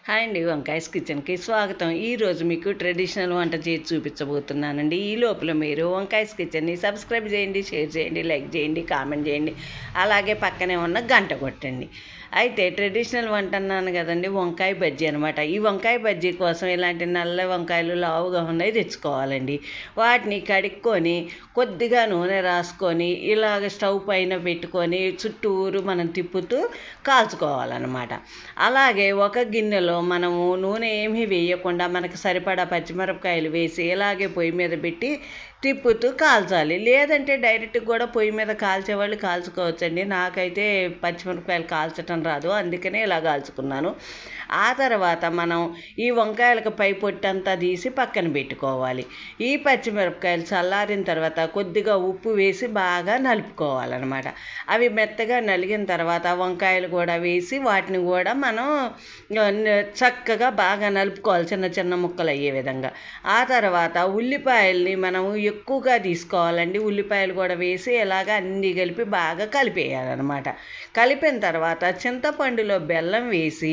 Hi అండి, వంకాయస్ కిచెన్కి స్వాగతం. ఈరోజు మీకు ట్రెడిషనల్ వంట చేసి చూపించబోతున్నానండి. ఈ లోపల మీరు వంకాయస్ కిచెన్ని సబ్స్క్రైబ్ చేయండి, షేర్ చేయండి, లైక్ చేయండి, కామెంట్ చేయండి, అలాగే పక్కనే ఉన్న గంట కొట్టండి. అయితే ట్రెడిషనల్ వంట అన్నాను కదండి, వంకాయ బజ్జీ అనమాట. ఈ వంకాయ బజ్జీ కోసం ఇలాంటి నల్ల వంకాయలు లావుగా ఉన్నాయి తెచ్చుకోవాలండి. వాటిని కడుక్కొని కొద్దిగా నూనె రాసుకొని ఇలాగ స్టవ్ పైన పెట్టుకొని చుట్టూరు మనం తిప్పుతూ కాల్చుకోవాలన్నమాట. అలాగే ఒక గిన్నెలో మనము నూనె ఏమీ వేయకుండా మనకు సరిపడా పచ్చిమిరపకాయలు వేసి ఇలాగే పొయ్యి మీద పెట్టి తిప్పుతూ కాల్చాలి. లేదంటే డైరెక్ట్గా కూడా పొయ్యి మీద కాల్చేవాళ్ళు కాల్చుకోవచ్చండి. నాకైతే పచ్చిమిరపకాయలు కాల్చటం రాదు, అందుకనే ఇలా కాల్చుకున్నాను. ఆ తర్వాత మనం ఈ వంకాయలకు పై పొట్టంతా తీసి పక్కన పెట్టుకోవాలి. ఈ పచ్చిమిరపకాయలు చల్లారిన తర్వాత కొద్దిగా ఉప్పు వేసి బాగా నలుపుకోవాలన్నమాట. అవి మెత్తగా నలిగిన తర్వాత వంకాయలు కూడా వేసి వాటిని కూడా మనం చక్కగా బాగా నలుపుకోవాలి, చిన్న చిన్న ముక్కలు అయ్యే విధంగా. ఆ తర్వాత ఉల్లిపాయల్ని మనం ఎక్కువగా తీసుకోవాలండి. ఉల్లిపాయలు కూడా వేసి ఇలాగ అన్నీ కలిపి బాగా కలిపేయాలన్నమాట. కలిపిన తర్వాత చింతపండులో బెల్లం వేసి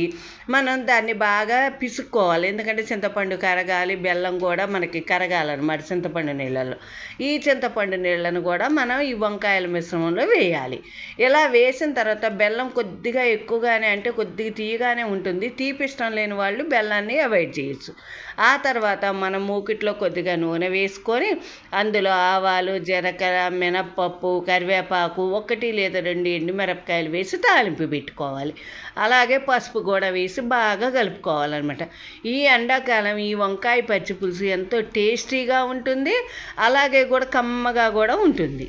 మనం దాన్ని బాగా పిసుక్కోవాలి. ఎందుకంటే చింతపండు కరగాలి, బెల్లం కూడా మనకి కరగాలన్నమాట చింతపండు నీళ్ళల్లో. ఈ చింతపండు నీళ్ళను కూడా మనం ఈ వంకాయల మిశ్రమంలో వేయాలి. ఇలా వేసిన తర్వాత బెల్లం కొద్దిగా ఎక్కువగానే, అంటే కొద్దిగా తీయగానే ఉంటుంది. తీపి ఇష్టం లేని వాళ్ళు బెల్లాన్ని అవాయిడ్ చేయొచ్చు. ఆ తర్వాత మనం మూకిట్లో కొద్దిగా నూనె వేసుకొని అందులో ఆవాలు, జీలకర్ర, మినప్పప్పు, కరివేపాకు, 1 లేదా 2 ఎండుమిరపకాయలు వేసి తాలింపు పెట్టుకోవాలి. అలాగే పసుపు కూడా వేసి బాగా కలుపుకోవాలన్నమాట. ఈ ఎండాకాలం ఈ వంకాయ పచ్చి పులుసు ఎంతో టేస్టీగా ఉంటుంది, అలాగే కూడా కమ్మగా కూడా ఉంటుంది.